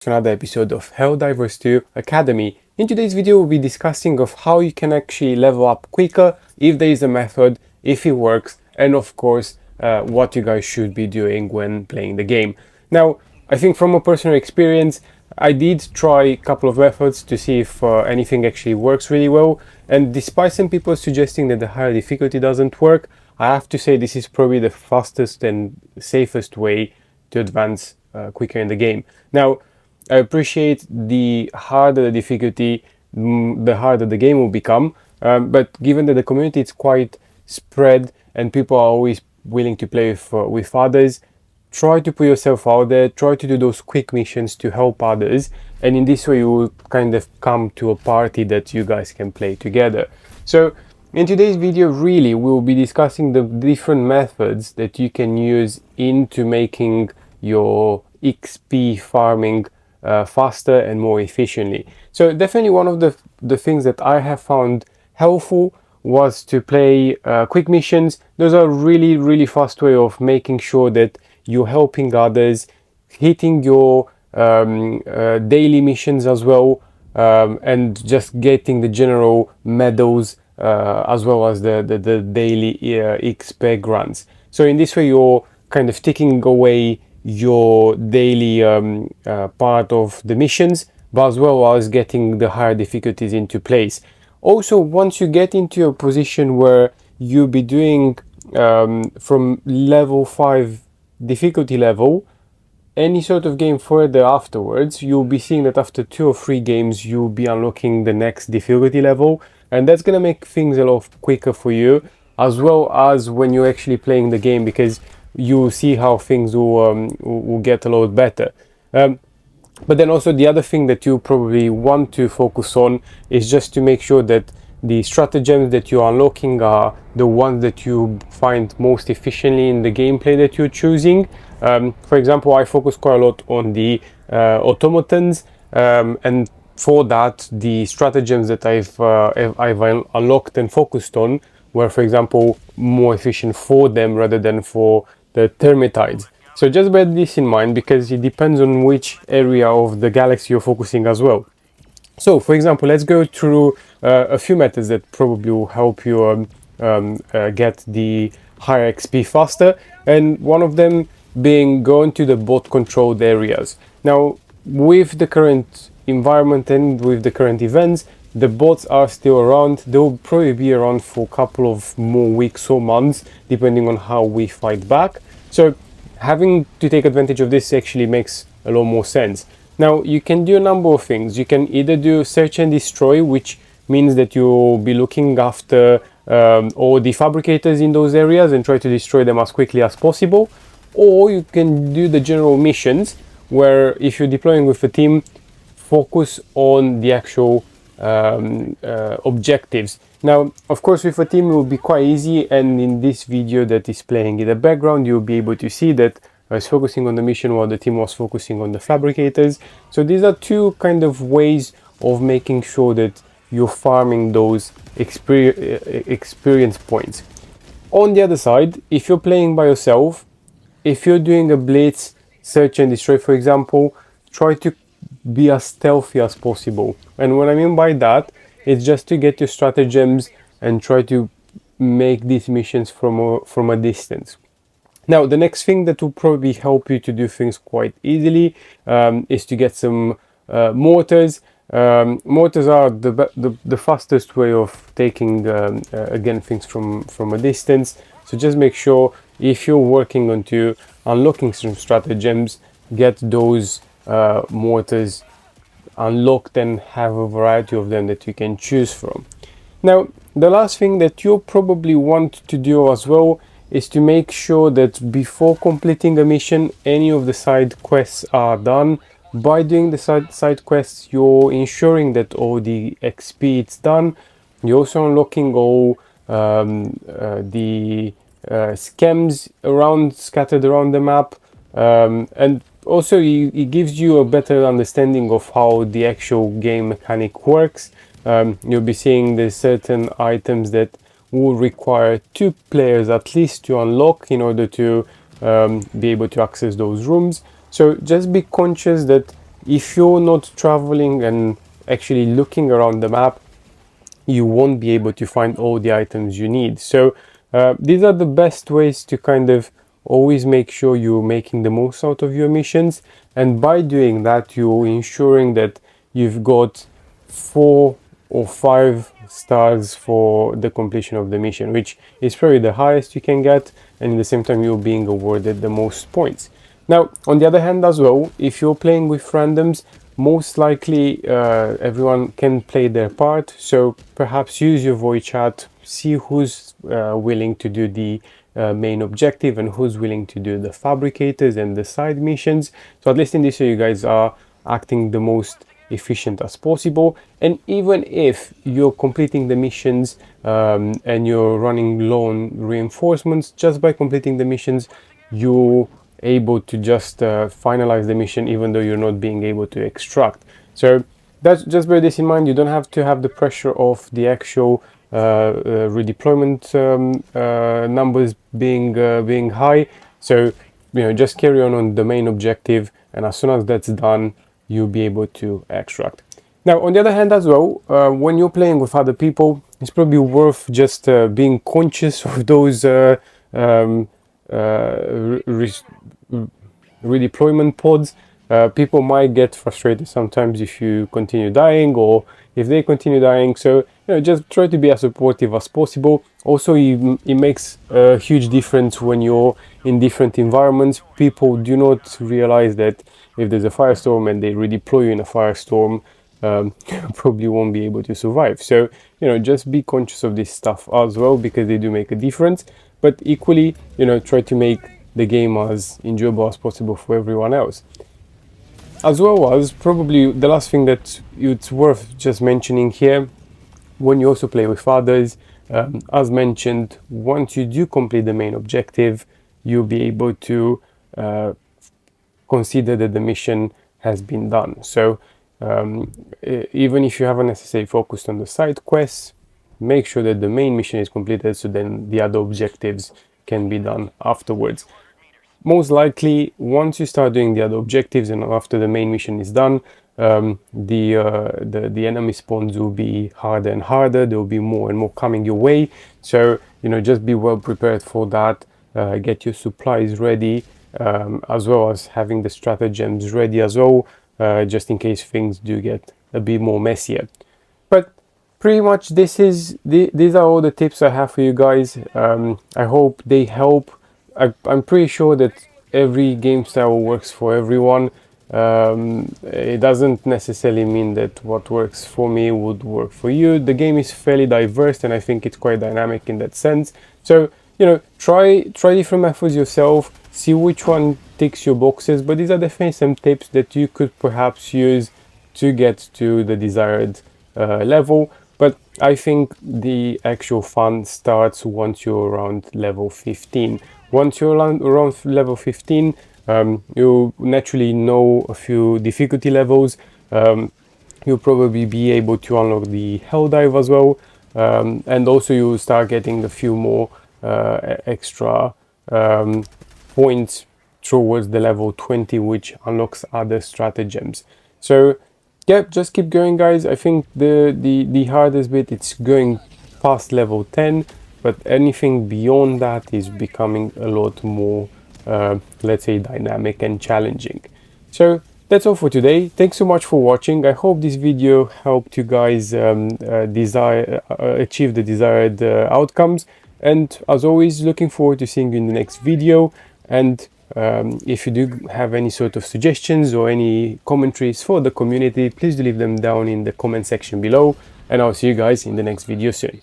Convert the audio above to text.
to another episode of Helldivers 2 Academy. In today's video we'll be discussing of how you can actually level up quicker, if there is a method, if it works, and of course what you guys should be doing when playing the game. Now, I think from a personal experience, I did try a couple of methods to see if anything actually works really well, and despite some people suggesting that the higher difficulty doesn't work, I have to say this is probably the fastest and safest way to advance quicker in the game. Now, I appreciate the harder the difficulty, the harder the game will become, but given that the community is quite spread and people are always willing to play with others, try to put yourself out there, try to do those quick missions to help others, and in this way you will kind of come to a party that you guys can play together. So in today's video, really we'll be discussing the different methods that you can use into making your XP farming faster and more efficiently. So definitely one of the things that I have found helpful was to play quick missions. Those are really fast way of making sure that you're helping others, hitting your daily missions as well, and just getting the general medals as well as the daily XP grants. So in this way you're kind of taking away your daily part of the missions, but as well as getting the higher difficulties into place. Also, once you get into a position where you'll be doing from level 5 difficulty level, any sort of game further afterwards, you'll be seeing that after 2 or 3 games you'll be unlocking the next difficulty level, and that's gonna make things a lot quicker for you, as well as when you're actually playing the game, because you see how things will get a lot better. But then also the other thing that you probably want to focus on is just to make sure that the stratagems that you are unlocking are the ones that you find most efficiently in the gameplay that you're choosing. For example, I focus quite a lot on the automatons, and for that the stratagems that I've unlocked and focused on were, for example, more efficient for them rather than for the termitides. So just bear this in mind, because it depends on which area of the galaxy you're focusing as well. So for example, let's go through a few methods that probably will help you get the higher XP faster, and one of them being going to the bot controlled areas. Now, with the current environment and with the current events, the bots are still around. They'll probably be around for a couple of more weeks or months, depending on how we fight back. So having to take advantage of this actually makes a lot more sense. Now, you can do a number of things. You can either do search and destroy, which means that you'll be looking after all the fabricators in those areas and try to destroy them as quickly as possible. Or you can do the general missions, where if you're deploying with a team, focus on the actual objectives. Now, of course, with a team it will be quite easy, and in this video that is playing in the background, you'll be able to see that I was focusing on the mission while the team was focusing on the fabricators. So these are two kind of ways of making sure that you're farming those experience points. On the other side, if you're playing by yourself, if you're doing a blitz, search and destroy, for example, try to be as stealthy as possible. And what I mean by that, it's just to get your stratagems and try to make these missions from a distance. Now, the next thing that will probably help you to do things quite easily is to get some mortars. Mortars are the fastest way of taking again things from a distance. So just make sure, if you're working on to unlocking some stratagems, get those mortars unlocked and have a variety of them that you can choose from. Now, the last thing that you'll probably want to do as well is to make sure that before completing a mission, any of the side quests are done. By doing the side quests, you're ensuring that all the XP is done. You're also unlocking all the schems scattered around the map, and also it gives you a better understanding of how the actual game mechanic works. You'll be seeing there's certain items that will require 2 players at least to unlock in order to be able to access those rooms. So just be conscious that if you're not traveling and actually looking around the map, you won't be able to find all the items you need. So these are the best ways to kind of always make sure you're making the most out of your missions, and by doing that you're ensuring that you've got 4 or 5 stars for the completion of the mission, which is probably the highest you can get, and at the same time you're being awarded the most points. Now, on the other hand as well, if you're playing with randoms, most likely everyone can play their part, so perhaps use your voice chat, see who's willing to do the main objective and who's willing to do the fabricators and the side missions. So at least in this way you guys are acting the most efficient as possible, and even if you're completing the missions and you're running low on reinforcements, just by completing the missions you're able to just finalize the mission even though you're not being able to extract. So that's, just bear this in mind. You don't have to have the pressure of the actual redeployment numbers being high. So just carry on the main objective, and as soon as that's done you'll be able to extract. Now, on the other hand as well, when you're playing with other people, it's probably worth just being conscious of those redeployment pods. People might get frustrated sometimes if you continue dying or if they continue dying, so just try to be as supportive as possible. Also, it makes a huge difference when you're in different environments. People do not realize that if there's a firestorm and they redeploy you in a firestorm, you probably won't be able to survive. So just be conscious of this stuff as well, because they do make a difference. But equally, try to make the game as enjoyable as possible for everyone else. As well as, probably the last thing that it's worth just mentioning here, when you also play with others, as mentioned, once you do complete the main objective, you'll be able to consider that the mission has been done. So even if you haven't necessarily focused on the side quests, make sure that the main mission is completed, so then the other objectives can be done afterwards. Most likely, once you start doing the other objectives and after the main mission is done, the enemy spawns will be harder and harder. There will be more and more coming your way. So just be well prepared for that. Get your supplies ready, as well as having the stratagems ready as well, just in case things do get a bit more messier. But pretty much these are all the tips I have for you guys. I hope they help. I'm pretty sure that every game style works for everyone. It doesn't necessarily mean that what works for me would work for you. The game is fairly diverse, and I think it's quite dynamic in that sense. So try different methods yourself, see which one ticks your boxes. But these are definitely some tips that you could perhaps use to get to the desired level. But I think the actual fun starts once you're around level 15. Once you're around level 15, you naturally know a few difficulty levels. You'll probably be able to unlock the Helldive as well, and also you start getting a few more extra points towards the level 20, which unlocks other stratagems. So yeah, just keep going, guys. I think the hardest bit, it's going past level 10, but anything beyond that is becoming a lot more let's say dynamic and challenging. So that's all for today. Thanks so much for watching. I hope this video helped you guys achieve the desired outcomes, and as always, looking forward to seeing you in the next video. And if you do have any sort of suggestions or any commentaries for the community, please do leave them down in the comment section below, and I'll see you guys in the next video soon.